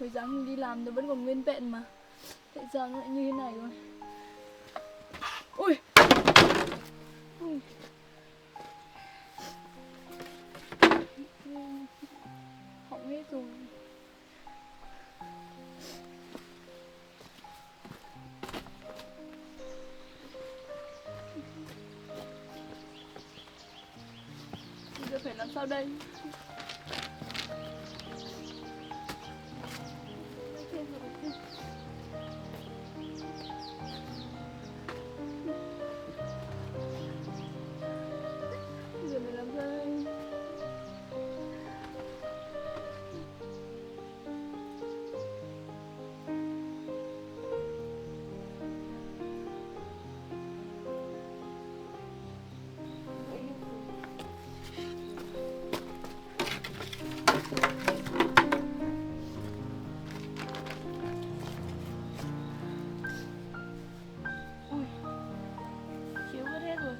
Hồi sáng đi làm nó vẫn còn nguyên vẹn mà. Tại sao nó lại như thế này rồi? Ui. Ui. Hỏng hết rồi. Bây giờ phải làm sao đây? Giờ phải làm sao đây? Ui, chiếu mất hết rồi.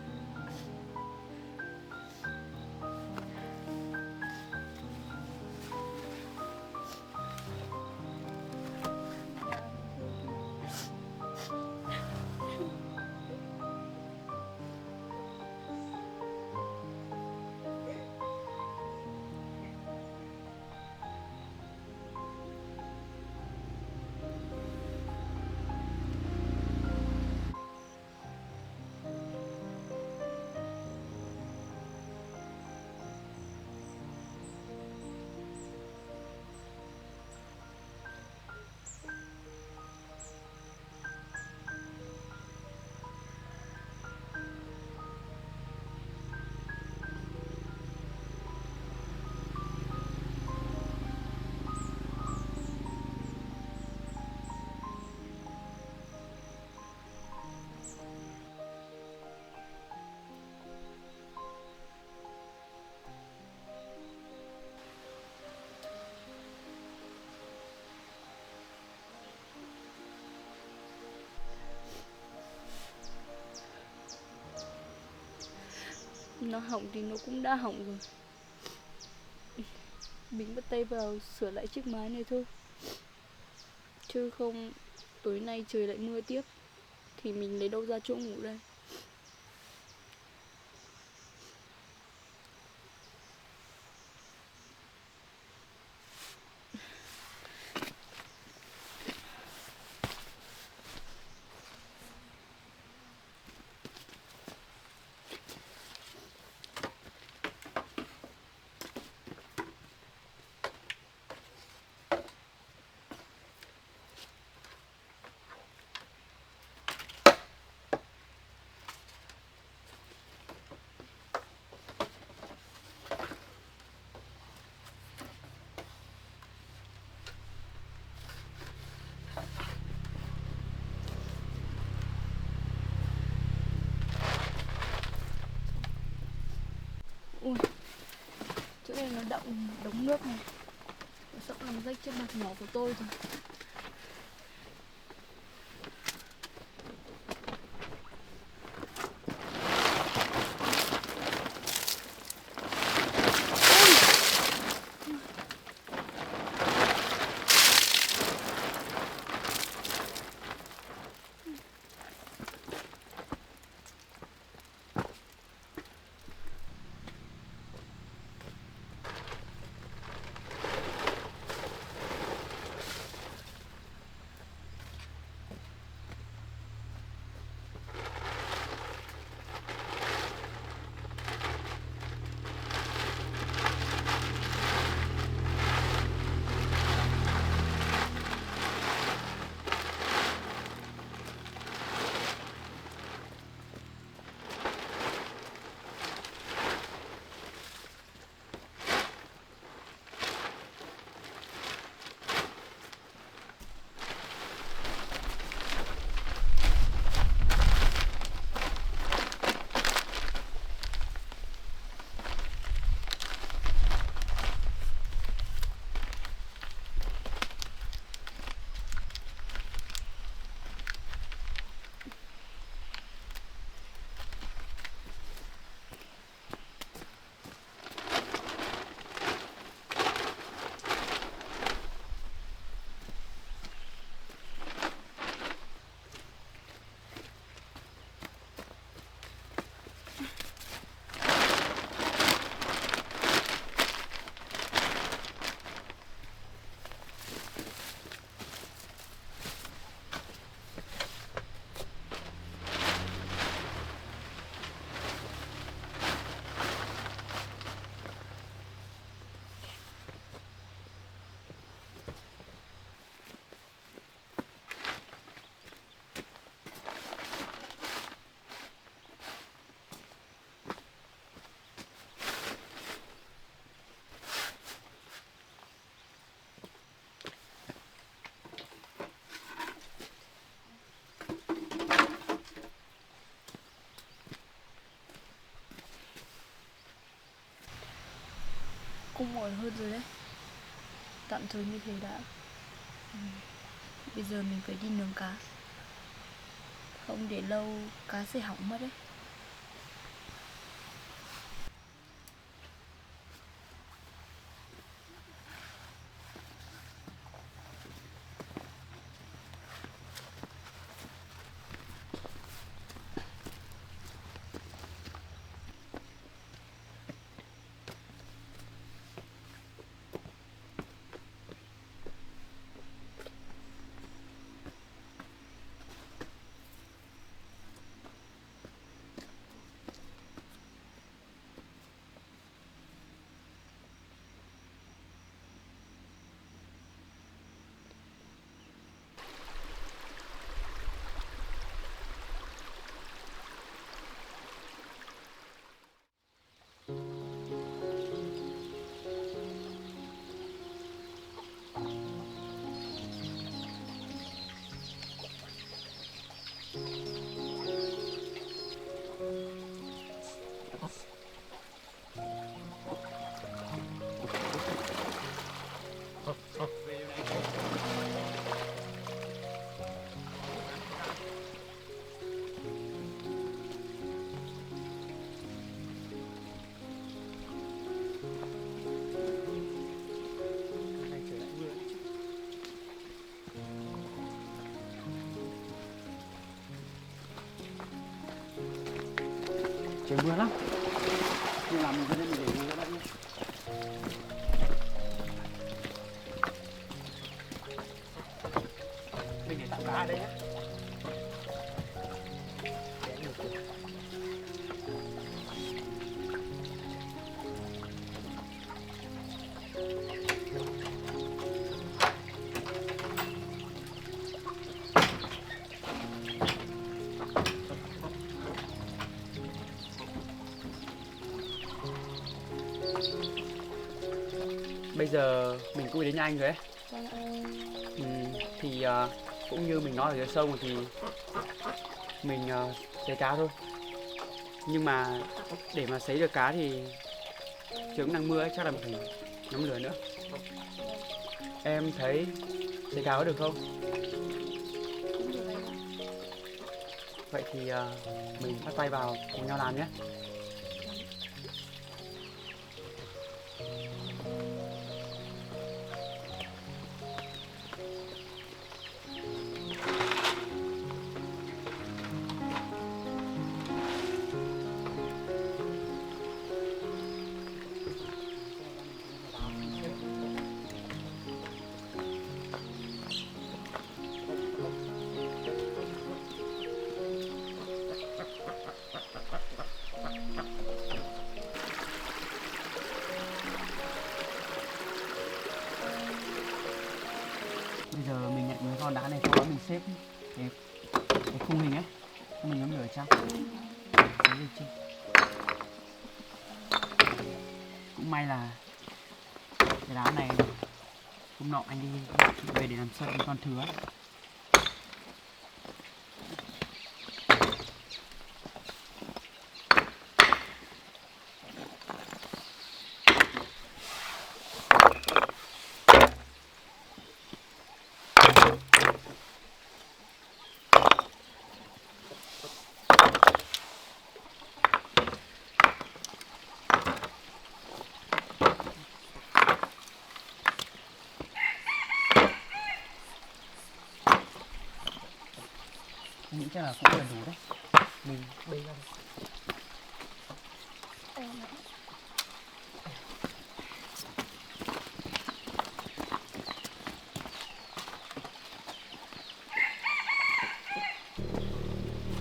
Nó hỏng thì nó cũng đã hỏng rồi. Mình bắt tay vào sửa lại chiếc máy này thôi. Chứ không tối nay trời lại mưa tiếp thì mình lấy đâu ra chỗ ngủ đây. Ui, chỗ này nó đọng đống nước này. Nó sắp làm rách chiếc mặt nhỏ của tôi rồi. cũng mỏi hơn rồi đấy. Tạm thời như thế đã. Bây giờ mình phải đi nướng cá, không để lâu cá sẽ hỏng mất đấy. Trời mưa lắm. Nên là mình để mưa ra đây nhé. Mình để tạm cá ở đây nhé. Bây giờ mình cũng đến nhà anh rồi ấy. Thì cũng như mình nói ở dưới sông thì mình sấy cá thôi. Nhưng mà để mà sấy được cá thì trời đang mưa ấy, chắc là mình phải nhóm lửa nữa. Em thấy sấy cá có được không? Vậy thì mình bắt tay vào cùng nhau làm nhé. Bây giờ mình nhận mấy con đá này, sau đó mình xếp cái khung hình ấy, mình nhóm lửa trong. Đấy được chưa? Cũng may là cái đá này hôm nọ anh đi về để làm sợi những con thứa. Mình nghĩ chắc là cũng là đủ đấy. Mình bê ra đây.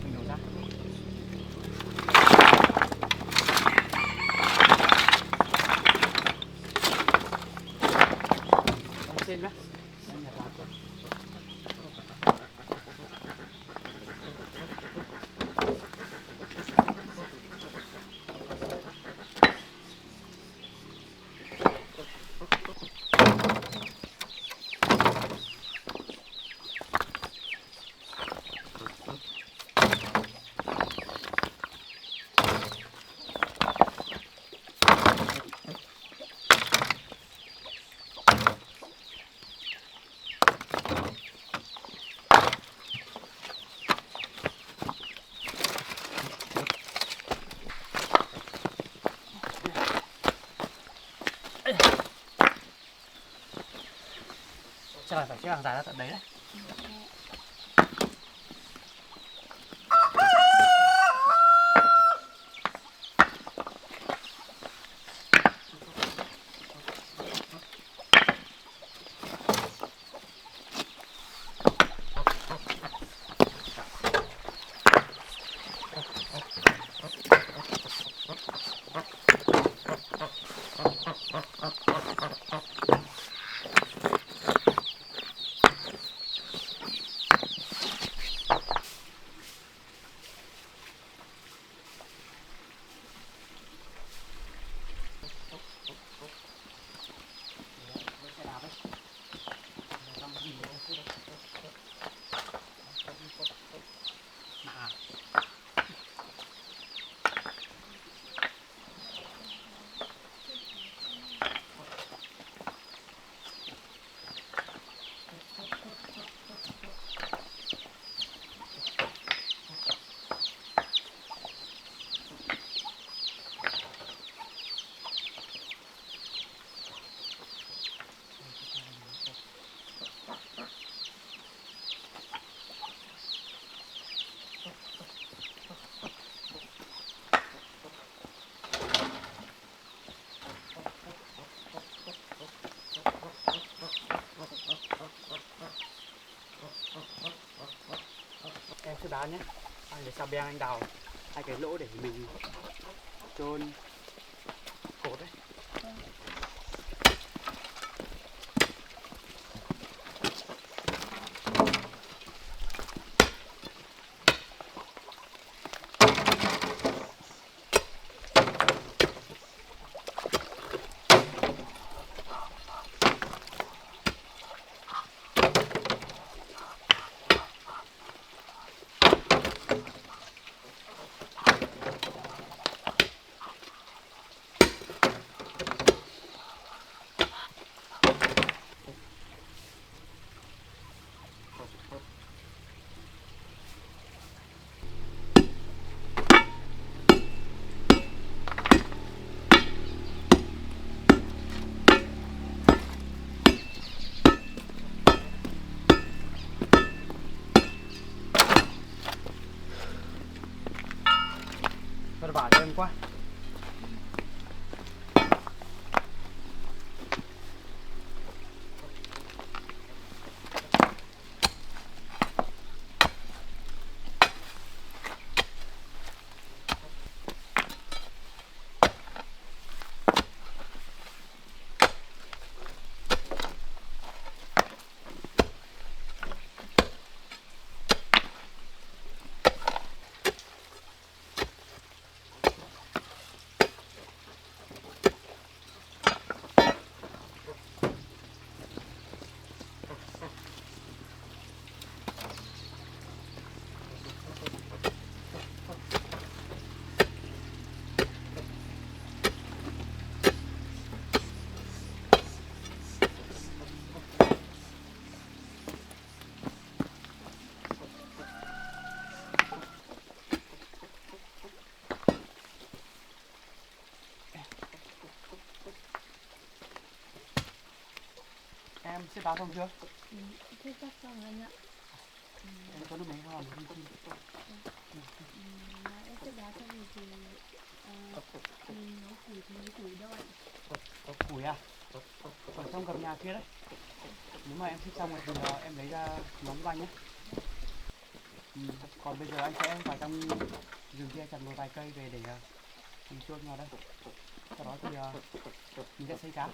Mình đổ ra. Đóng trên nhé. Đây, nhặt ra. chắc là phải xếp hàng dài ra tận đấy đấy. Em sẽ báo nhé. Anh để sao beng anh đào 2 cái lỗ để mình chôn cột đấy. Vất vả cho em quá. Em xếp đá xong chưa? Thế chắc xong anh ạ. Em có nước máy hoa mà không? Em xếp đá xong rồi thì mình nó củi thôi. Củi à? Ở trong gầm nhà kia đấy. Nếu mà em xếp xong rồi thì em lấy ra nóng cho anh nhé. Còn bây giờ anh sẽ vào trong rừng kia chặt một vài cây về để mình chôn vào đây. Sau đó thì mình sẽ xấy cá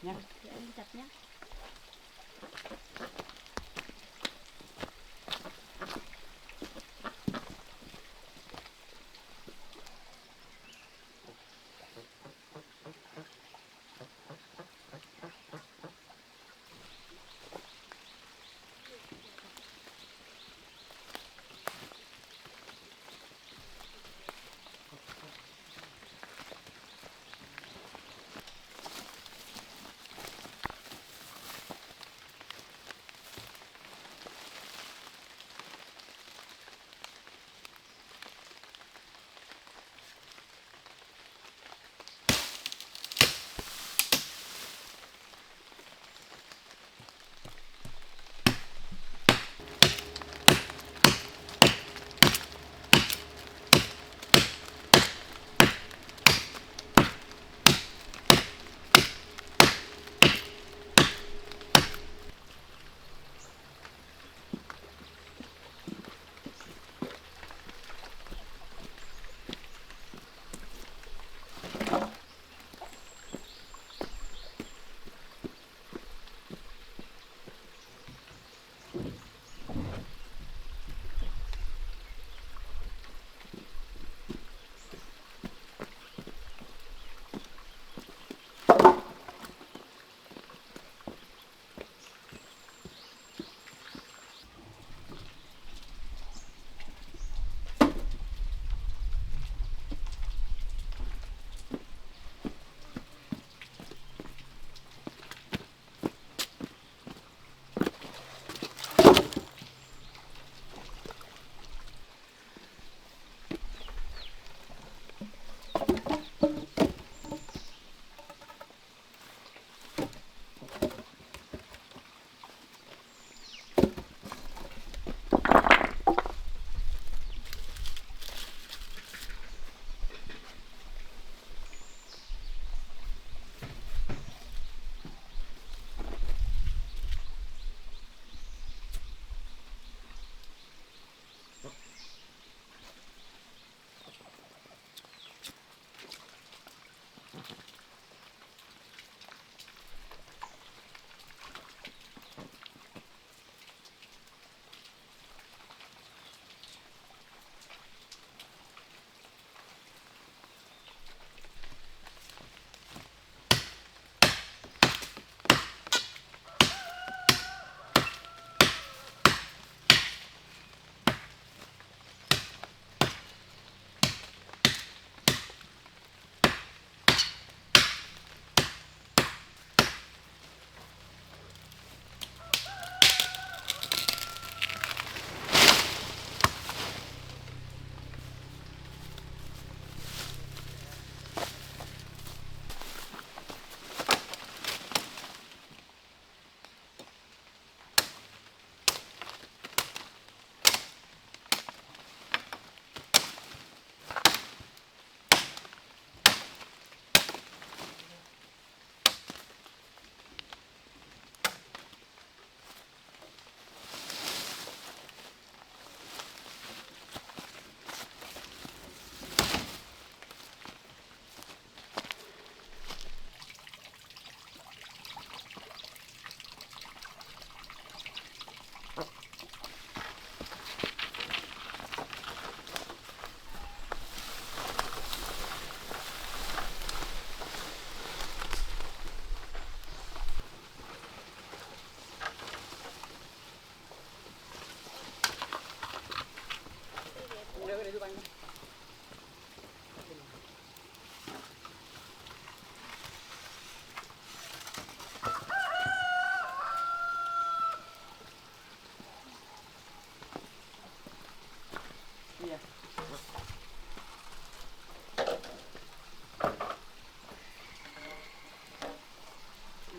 nhé. Thì anh đi chặt nhé.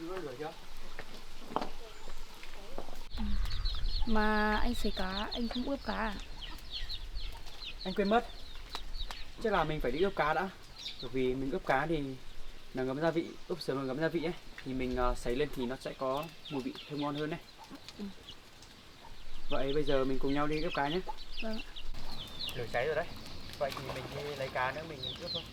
Rửa chưa? Mà anh sấy cá, anh không ướp cá à? Anh quên mất. Chắc là mình phải đi ướp cá đã. Bởi vì mình ướp cá thì nó ngấm gia vị, ướp sớm nó ngấm gia vị ấy. Thì mình sấy lên thì nó sẽ có mùi vị thơm ngon hơn đấy. Vậy bây giờ mình cùng nhau đi ướp cá nhé. Vâng. Lửa cháy rồi đấy. Vậy thì mình đi lấy cá nữa mình ướp thôi.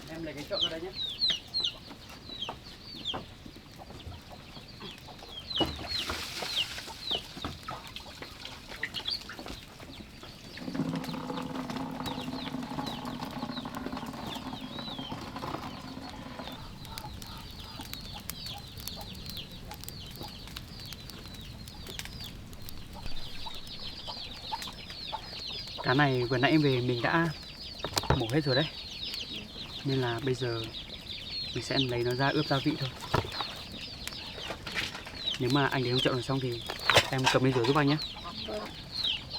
Em lấy cái trộn ra đây nhé. Cá này vừa nãy em về mình đã mổ hết rồi đấy. Nên là bây giờ mình sẽ lấy nó ra ướp gia vị thôi. Nếu mà anh đến trong chậu rồi xong thì em cầm lên rửa giúp anh nhé.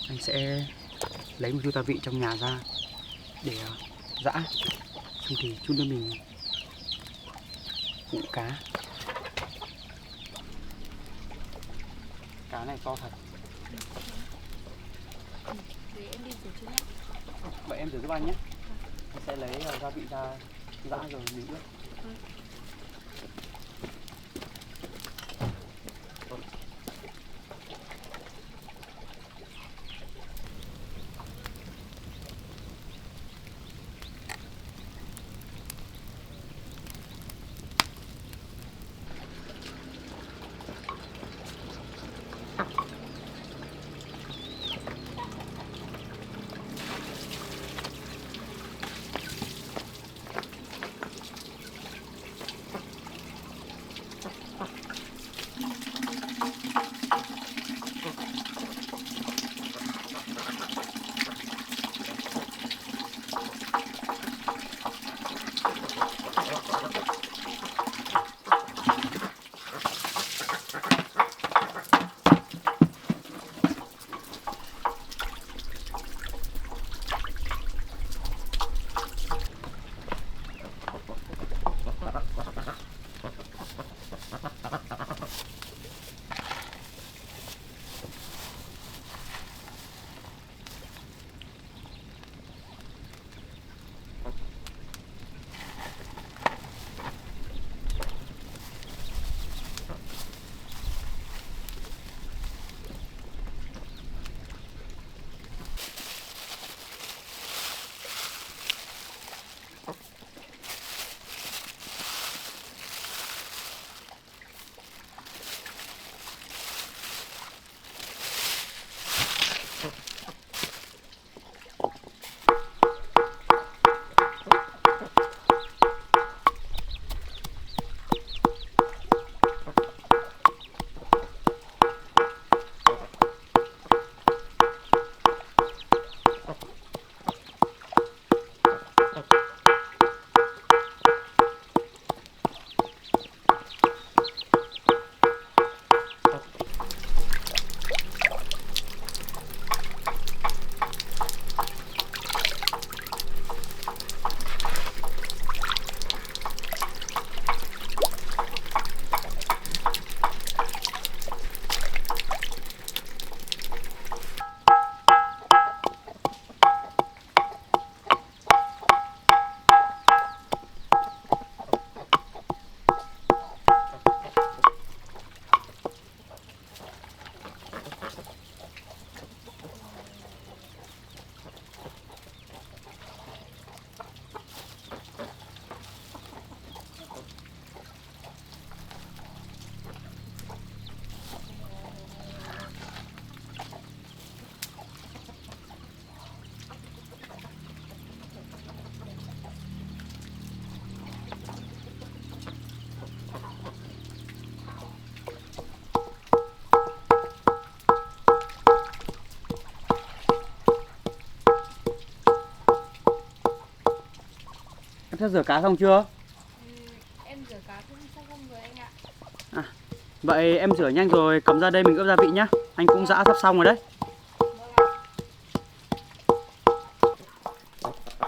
Anh sẽ lấy một chút gia vị trong nhà ra để giã. Xong thì chút nữa mình ủ cá. Cá này to thật. Để em đi rửa trước nhé. Vậy em rửa giúp anh nhé. Anh sẽ lấy gia vị ra giã rồi mình ướp. Em sắp rửa cá xong chưa? Em rửa cá cũng xong không rồi anh ạ. Vậy em rửa nhanh rồi cầm ra đây mình ướp gia vị nhá. Anh cũng giã sắp xong rồi đấy. Vâng ạ.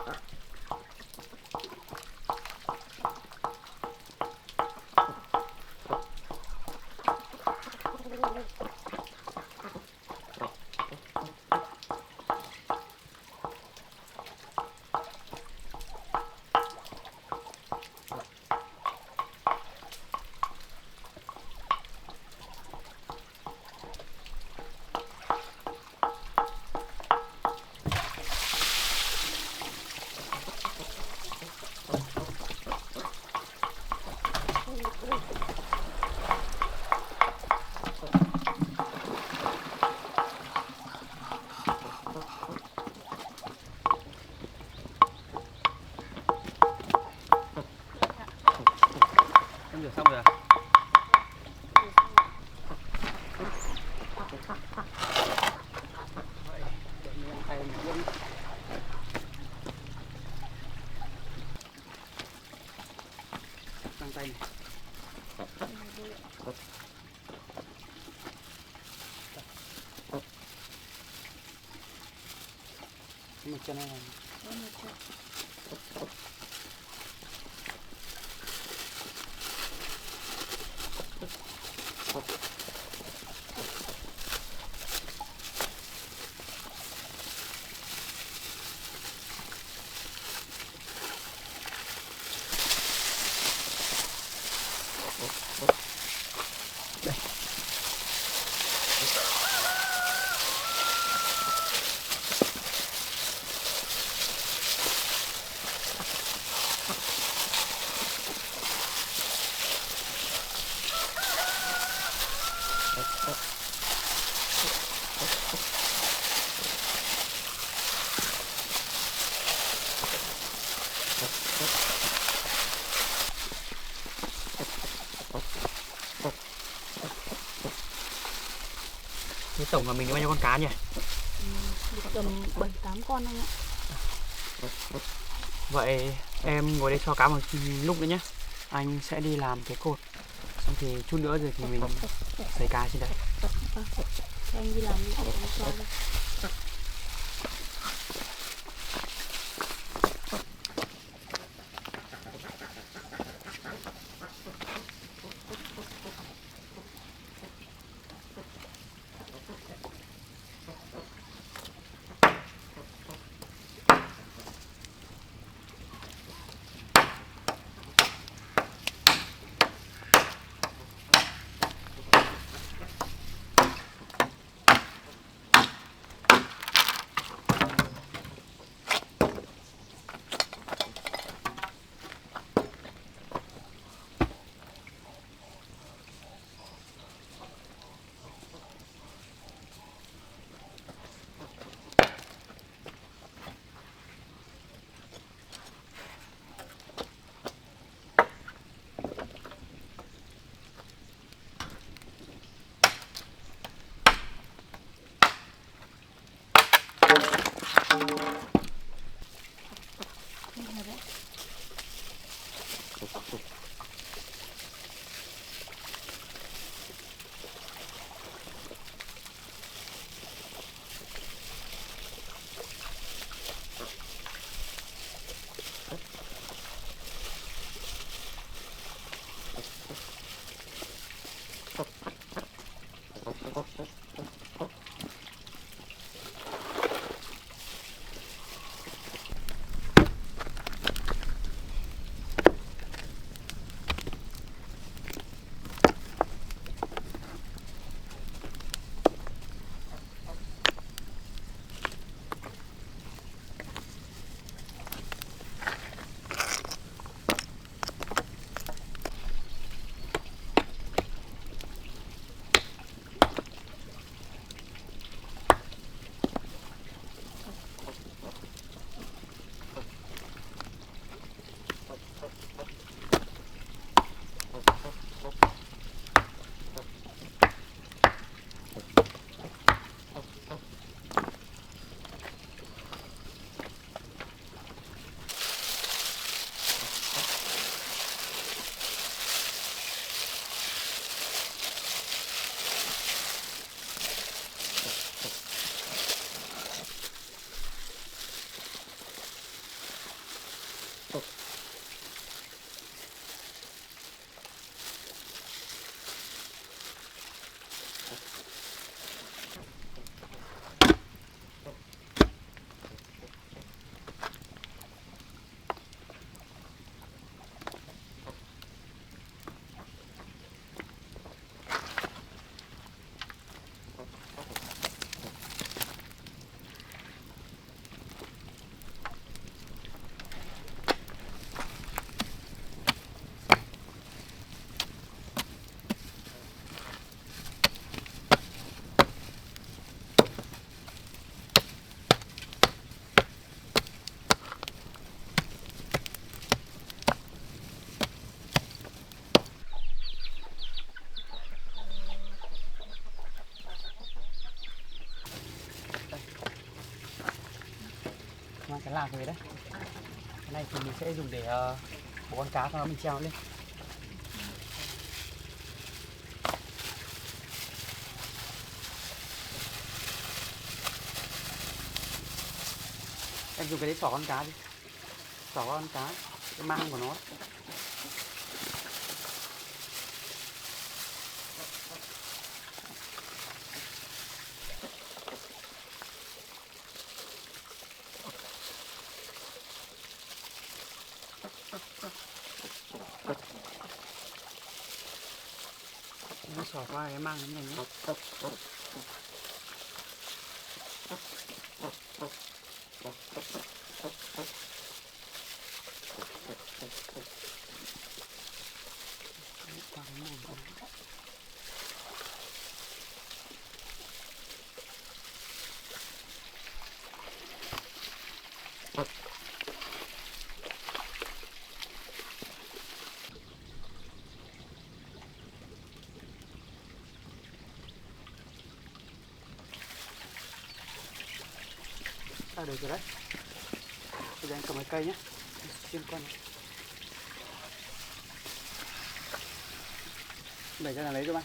tay này. Nhưng mà chân này là thế tổng là mình có bao nhiêu con cá nhỉ? Tầm 7-8 con anh ạ. Vậy em ngồi đây cho cá một lúc nữa nhé. Anh sẽ đi làm cái cột. Xong thì chút nữa rồi thì mình sấy cá trên đấy. Anh đi làm đi, để anh cho đây. Mang cái lạc về đấy. Cái này thì mình sẽ dùng để bổ con cá cho nó mình treo lên. Em dùng cái đấy xỏ con cá đi. Xỏ con cá, cái mang của nó. Nó xỏ qua cái mang cái này nhé. Qua cái mồm của nó. Được rồi đấy. Bây giờ em cầm cái cây nhé. Xuyên qua này. Đẩy ra là lấy cho bạn.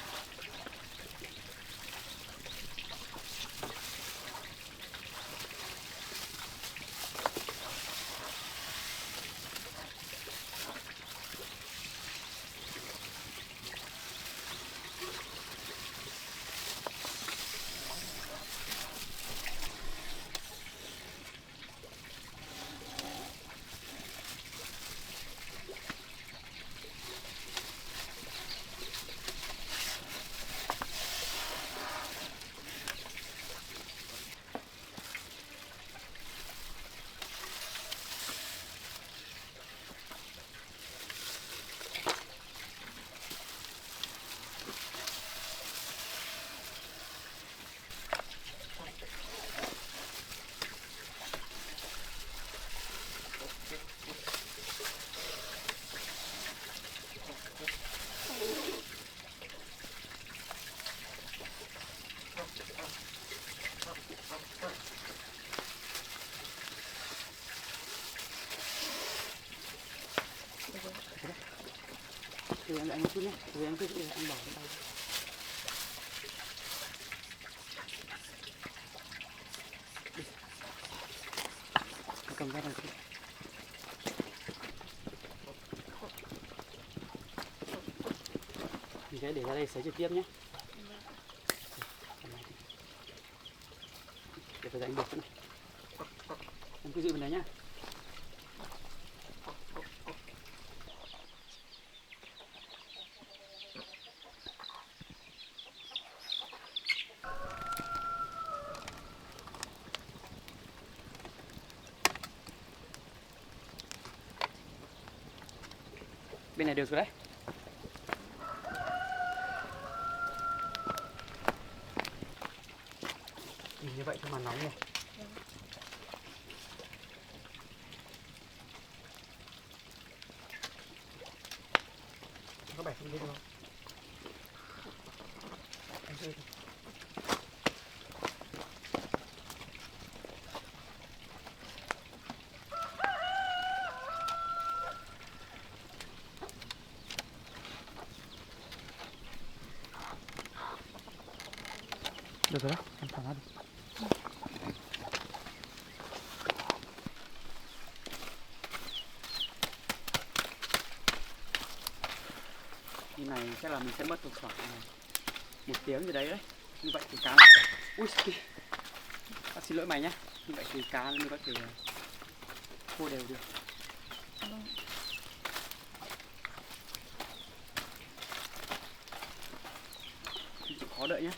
Thì em lại một chút nhé. Thì em cứ để anh bỏ vào đây. Cầm ra này. Mình sẽ để ra đây sấy trực tiếp nhé. Để phải đánh bột cái này. Em cứ giữ bên đấy nhá. Bên này được rồi đấy. Như vậy cho mà nóng này. Có bẻ không biết không? Anh chơi đi. Được rồi đấy, em thả nó đi. Như này chắc là mình sẽ mất khoảng 1 tiếng gì đấy đấy. Như vậy thì cá... Ui, bác xin lỗi mày nhé. Như vậy thì cá mới có thể khô đều được. Chịu khó đợi nhé.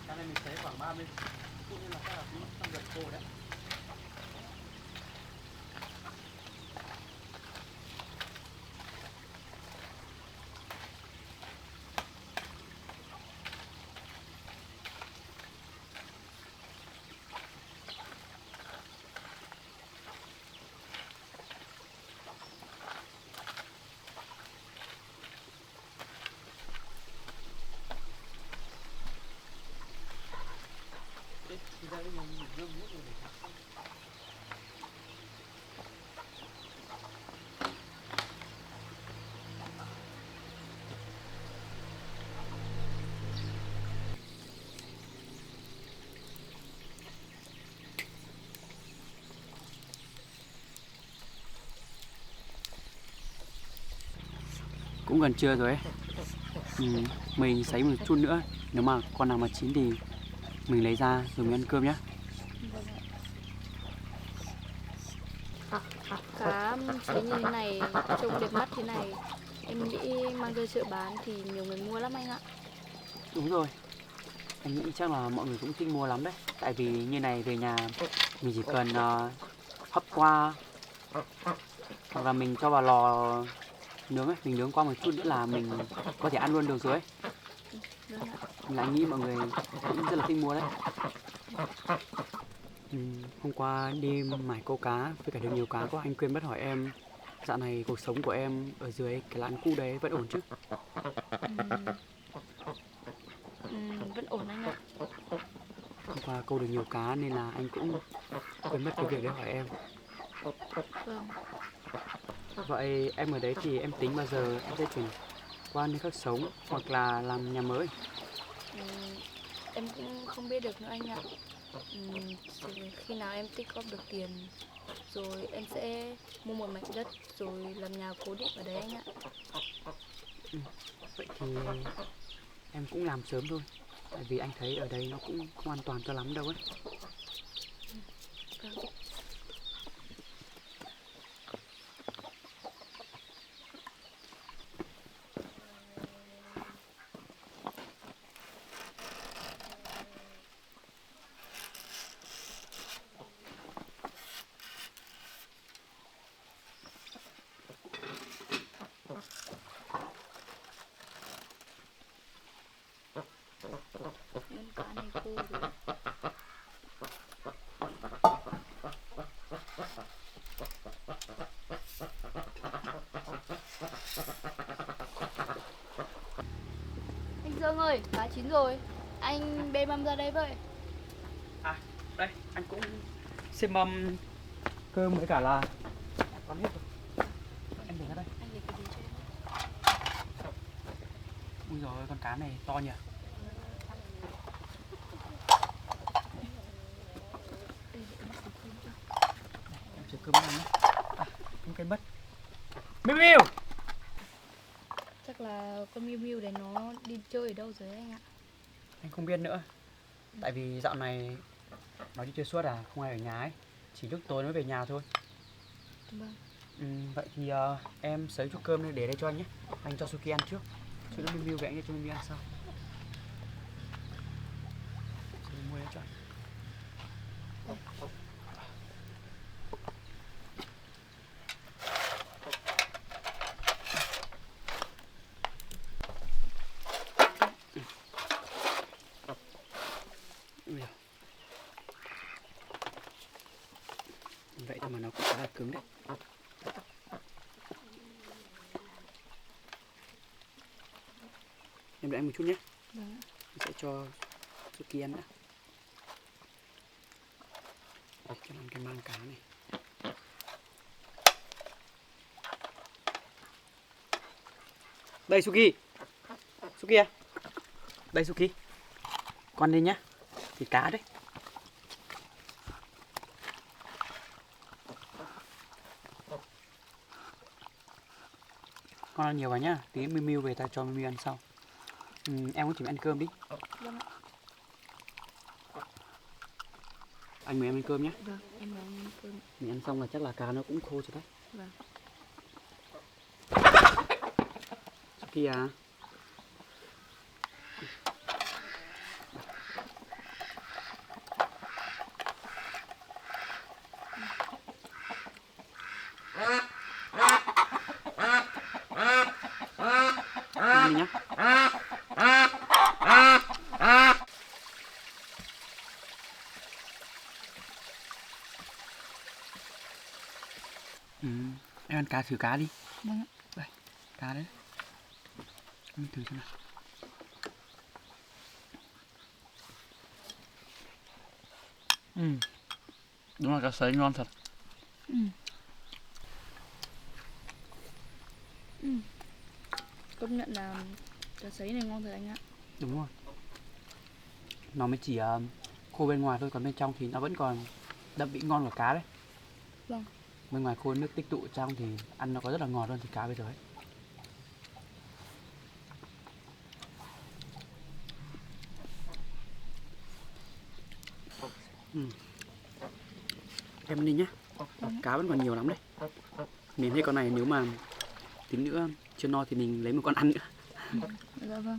Cá này mình sấy khoảng 30 phút nên là chắc là cũng xong gần khô đấy. Đi ra đây mình rơm nước rồi để cũng gần trưa rồi ấy. Mình sấy một chút nữa, nếu mà con nào mà chín thì mình lấy ra rồi mình ăn cơm nhé. Vâng ạ. Cá sấy như thế này, trông đẹp mắt thế này, em nghĩ mang ra chợ bán thì nhiều người mua lắm anh ạ. Đúng rồi, anh nghĩ chắc là mọi người cũng thích mua lắm đấy. Tại vì như này về nhà mình chỉ cần hấp qua hoặc là mình cho vào lò nướng ấy, mình nướng qua một chút nữa là mình có thể ăn luôn được rồi ấy. Vâng ạ. Là anh nghĩ mọi người cũng rất là thích mua đấy. Hôm qua đi mải câu cá với cả được nhiều cá quá, anh quên mất hỏi em dạo này cuộc sống của em ở dưới cái lán cũ đấy vẫn ổn chứ? Vẫn ổn anh ạ. Hôm qua câu được nhiều cá nên là anh cũng quên mất cái việc đấy hỏi em. Vâng. Vậy em ở đấy thì em tính bao giờ em sẽ chuyển qua nơi khác sống hoặc là làm nhà mới? Em cũng không biết được nữa anh ạ. Thì khi nào em tích góp được tiền rồi em sẽ mua một mảnh đất rồi làm nhà cố định ở đấy anh ạ. Vậy thì em cũng làm sớm thôi. Tại vì anh thấy ở đây nó cũng không an toàn cho lắm đâu ấy. Vâng. Con cá này khô rồi. Anh Dương ơi, cá chín rồi. Anh bê mâm ra đây với. À, đây, anh cũng xem mâm cơm với cả là con hết rồi. Em để ra đây. Anh lấy cái đĩa cho em. Ui giời ơi, con cá này to nhỉ. Đây, để em xới cơm cho. Em chơi cơm ăn nhé. À, không quên mất. Miu Miu! Chắc là con Miu Miu đấy nó đi chơi ở đâu rồi anh ạ. Anh không biết nữa. Tại vì dạo này nó đi chơi suốt à, không ai ở nhà ấy. Chỉ lúc tối mới về nhà thôi. Vâng. Vậy thì em sấy chút cơm để đây cho anh nhé. Anh cho Suki ăn trước. Chứ nó Miu Miu về anh cho Miu Miu ăn sau. Rồi mua đây cho anh. Vậy thôi mà nó cũng khá là cứng đấy. Em đợi anh một chút nhé. Vâng. Mình sẽ cho Suki ăn đã. Cho làm cái măng cá này. Đây Suki. Suki à? Đây Suki. Con đây nhá. Thịt cá đấy. Con ăn nhiều vào nhá. Tí Miu Miu về ta cho Miu Miu ăn sau. Em cũng chỉ ăn cơm đi. Vâng ạ. Anh mời em ăn cơm nhé. Vâng, em mời anh ăn cơm. Mình ăn xong là chắc là cá nó cũng khô rồi đấy. Vâng. Suki à? Ăn đi nhá. Em ăn cá thử cá đi. Vâng ạ. Đây, cá đấy. Em thử xem nào. Đúng là cá sấy ngon thật. Công nhận là cá sấy này ngon thật anh ạ. Đúng rồi. Nó mới chỉ khô bên ngoài thôi, còn bên trong thì nó vẫn còn đậm vị ngon của cá đấy. Vâng. Bên ngoài khô nước tích tụ trong thì ăn nó có rất là ngọt hơn thịt cá bây giờ ấy. Em đi nhá. Cá vẫn còn nhiều lắm đấy. Mình thấy con này nếu mà tí nữa chưa no thì mình lấy một con ăn nữa. Dạ vâng.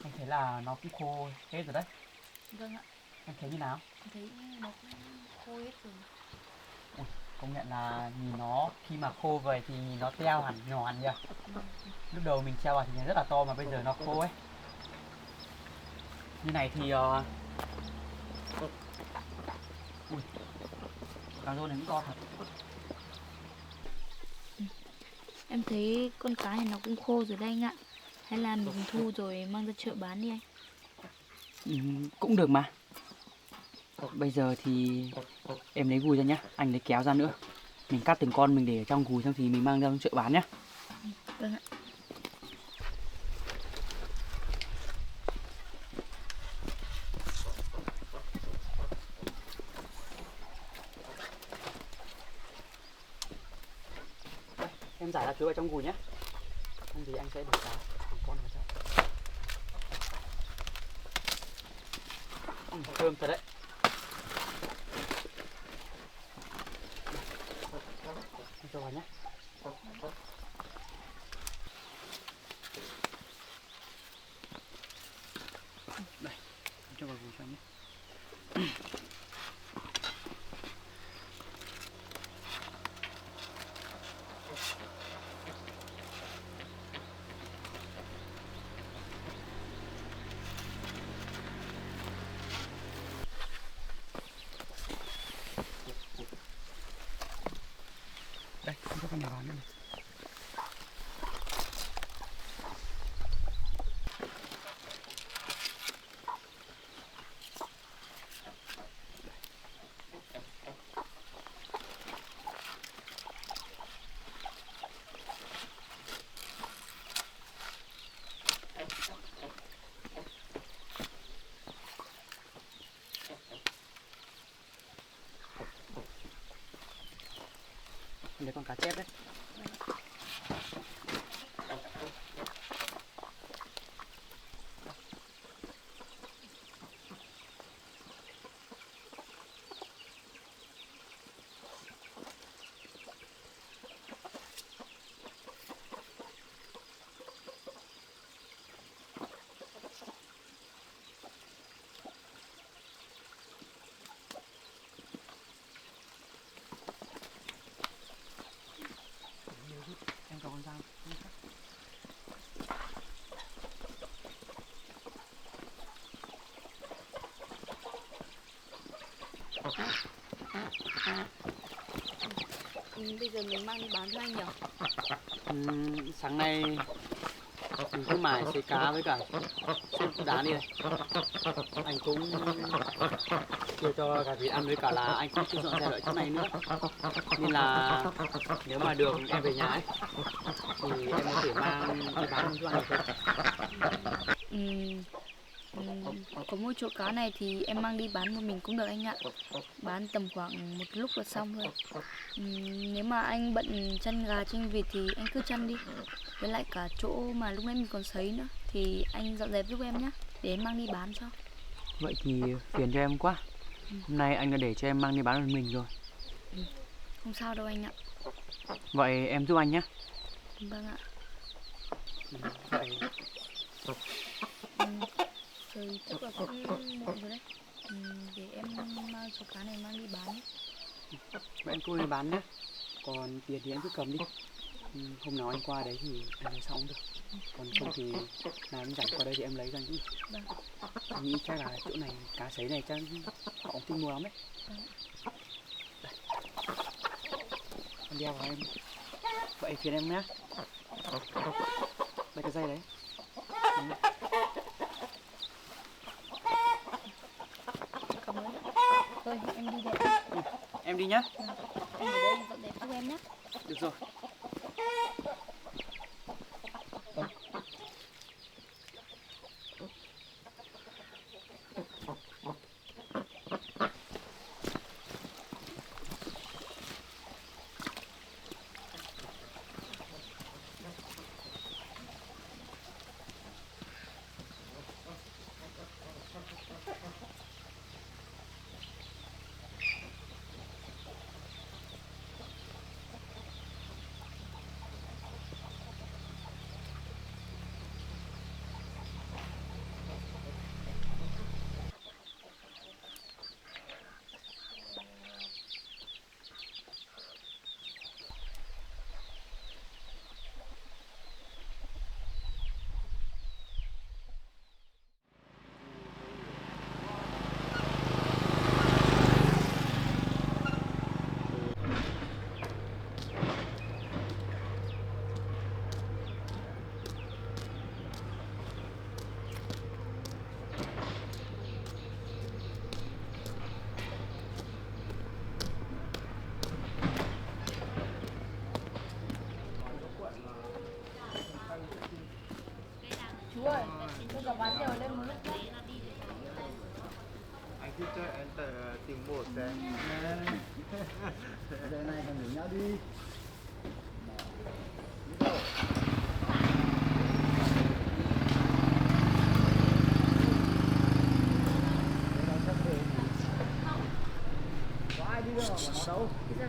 Em thấy là nó cũng khô hết rồi đấy. Vâng ạ. Em thấy như nào? Em thấy nó cũng khô hết rồi. Công nhận là nhìn nó khi mà khô về thì nhìn nó teo hẳn nhỏ hẳn nhỉ. Lúc đầu mình treo vào thì nhìn rất là to mà bây giờ nó khô ấy. Như này thì ui, cá rô này cũng to thật. Em thấy con cá này nó cũng khô rồi đây anh ạ. Hay là mình thu rồi mang ra chợ bán đi anh? Cũng được mà. Bây giờ thì em lấy gùi ra nhá, anh lấy kéo ra nữa. Mình cắt từng con mình để ở trong gùi xong thì mình mang ra chợ bán nhá. Vâng ạ. Em giải ra chuối vào trong gùi nhé. Không thì anh sẽ để cá từng con vào trong. Thơm thật đấy. Em cho vào nhé. Đây, em cho vào gùi cho anh nhé. Đây, em cho con nhỏ vào nữa này. Em lấy con cá chép đấy. Em cho con dao. Bây giờ mình mang đi bán cho anh nhỉ? Sáng nay mình cứ mải xấy cá với cả xếp đá đi này. Anh cũng chưa cho gà vịt ăn với cả là anh cũng chưa dọn dẹp ở chỗ này nữa. Nên là nếu mà được em về nhà ấy thì em có thể mang đi bán cho anh được không? Có mỗi chỗ cá này thì em mang đi bán một mình cũng được anh ạ. Bán tầm khoảng một lúc là xong thôi. Nếu mà anh bận chăn gà chăn vịt thì anh cứ chăn đi. Với lại cả chỗ mà lúc nãy mình còn sấy nữa thì anh dọn dẹp giúp em nhé, để em mang đi bán cho. Vậy thì phiền cho em quá. Hôm nay anh đã để cho em mang đi bán một mình rồi. Không sao đâu anh ạ. Vậy em giúp anh nhé. Vâng ạ. Vậy Trời chắc là cũng muộn rồi đấy. Để em mang số cá này mang đi bán nhé. vậy em cô đi bán nhé. Còn tiền thì em cứ cầm đi. hôm nào anh qua đấy thì em lấy xong cũng được. Còn không thì nào em rảnh qua đây thì em lấy cho anh chứ. Vâng. Anh nghĩ chắc là chỗ này cá sấy này chắc họ cũng thích mua lắm đấy. Vâng. Con đeo vào em. Vậy phiền em nhé. Đây cái dây đấy. Cảm ơn. Thôi em đi đây. Em đi nhá. Vâng. Em ở đây dọn dẹp giúp em nhé. Được rồi. Chú ơi, bây giờ bán đều lên một lúc đấy. Anh cứ cho em tìm bột xem. Giờ này còn rủ nhau đi. Có ai đi đâu mà nó đâu? Đi ra.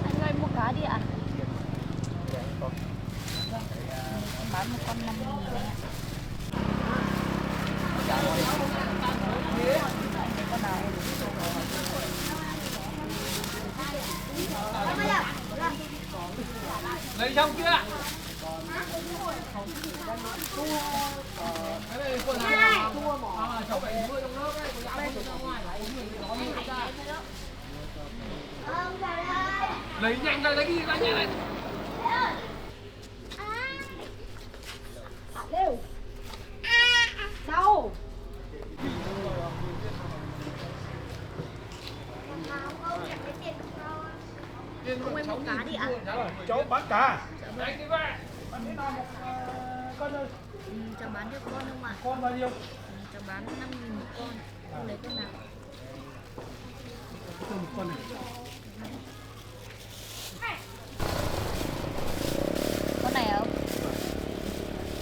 Anh ơi mua cá đi ạ. Vâng. Em bán một con 5.000 đấy ạ. Con nào em lấy xong chưa? Cái này quần áo cháu phải nuôi trong lớp đấy, có dạo không ra ngoài lại nó đi ra. Lấy nhanh ra, lấy cái gì ra nhanh này. Đâu? Đâu? Ông em mua cá đi ạ. Cháu bán cá. Anh đi về. Bán thế nào một con ơi? cháu bán cho con không ạ? Con bao nhiêu? Cháu bán 5.000 một con. Con lấy con nào? Một con này. Con này không?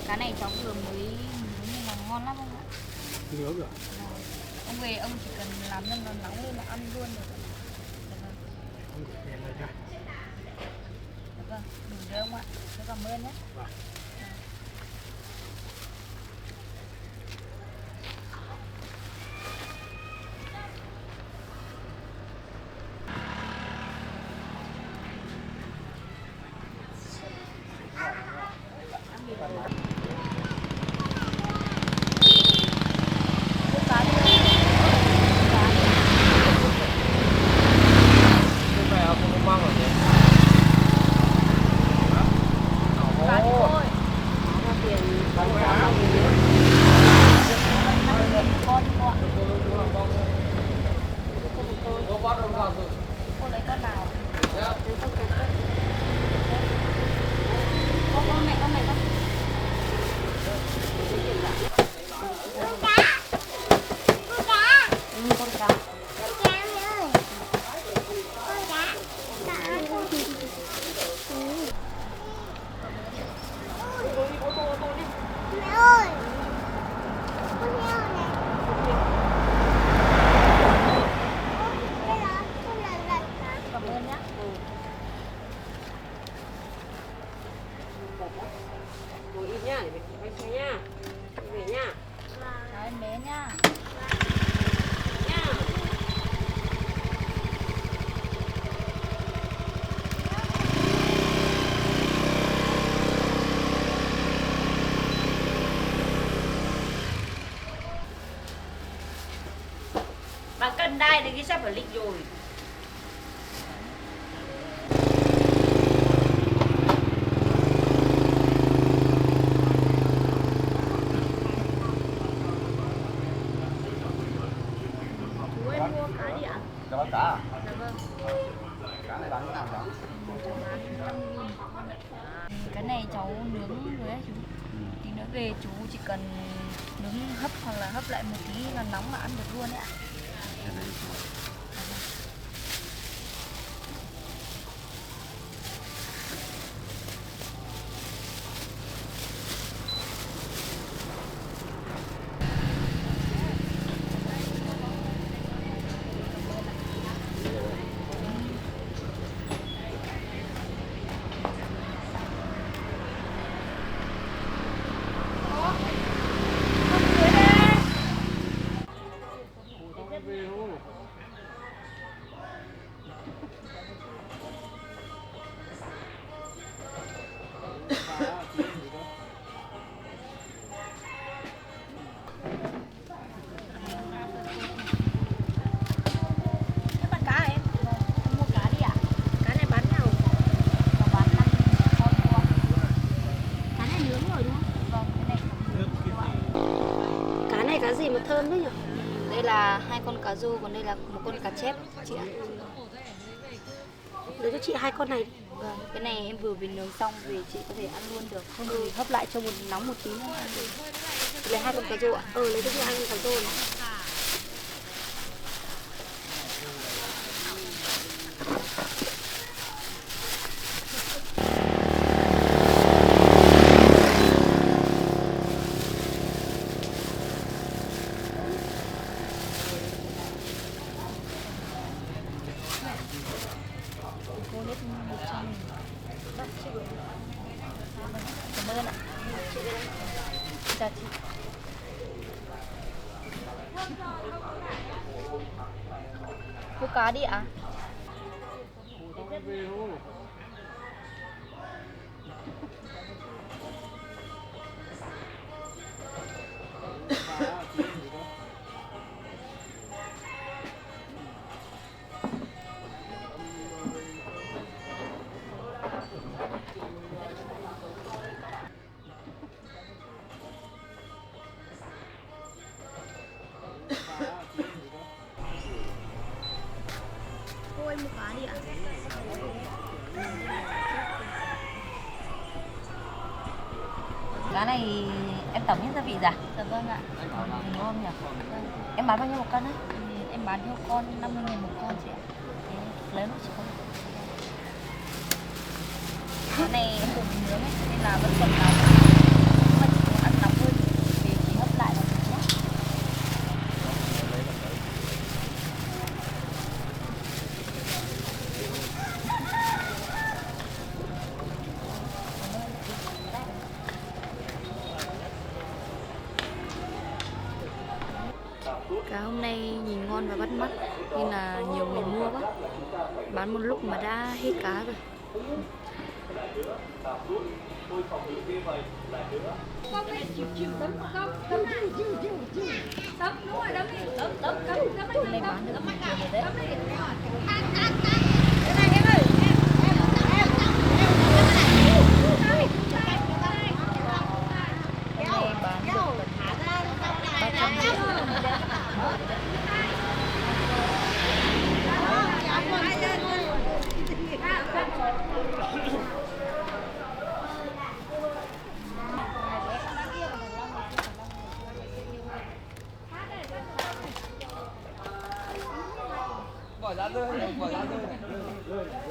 Cá này cháu vừa mới nhưng mà ngon lắm không ạ? Nhớ rồi. Ông về ông chỉ cần làm cho nó nóng lên là ăn luôn được. Được không? Không tiền rồi nha. Được vâng, đủ rồi ông ạ. Cháu cảm ơn nhé. Vâng. con nào. Con mẹ con. Con cá. Cảm ơn nhá. Ngồi im nhá, để mẹ xe nhá. Về nhá. Chào em bé nhá. Nhá. Bà cân đai thì cái sắp phải lịch rồi. Chú ơi mua cá đi ạ? Cho bán cá. Dạ vâng. Cá này bán thế nào cháu? Cái này cháu nướng rồi ấy chú. Tí nữa về chú chỉ cần nướng hấp hoặc là hấp lại một tí là nóng là ăn được luôn đấy ạ. Thế bán cá em? Em mua cá đi ạ? Cá này bán nào? Nó bán 5 con mua. Cá này nướng rồi đúng không? Vâng, cái này Cá này cá gì mà thơm thế nhỉ? đây là 2 con cá rô, còn đây là một con cá chép chị ạ. Lấy cho chị 2 con này đi. Vâng, cái này em vừa về nướng xong về chị có thể ăn luôn được, không thì hấp lại cho một nóng một tí nữa ăn được. Lấy 2 con cá rô ạ? Lấy cho chị 2 con cá rô này. Cô hết 100.000. Cảm ơn ạ. Chào chị. Cô cá đi ạ? Cô em mua cá đi ạ? Cá này em tẩm hết gia vị ra. Dạ vâng ạ. Đúng không nhỉ? Em bán bao nhiêu một cân á? Em bán theo con 50.000 một con chị ạ. Thế lớn không chị? Cái này em vừa nướng ấy, nên là vẫn còn nóng. Nhưng mà chị muốn ăn nóng hơn thì chị hấp lại là được nhé. Cá hôm nay nhìn ngon và bắt mắt nên là nhiều người mua quá. Bán một lúc mà đã hết cá rồi. Hôm nay bán được nhiều rồi đấy. Hôm nay bán được gần 300 triệu. bỏ ra rơi này, bỏ ra rơi này. Rơi này.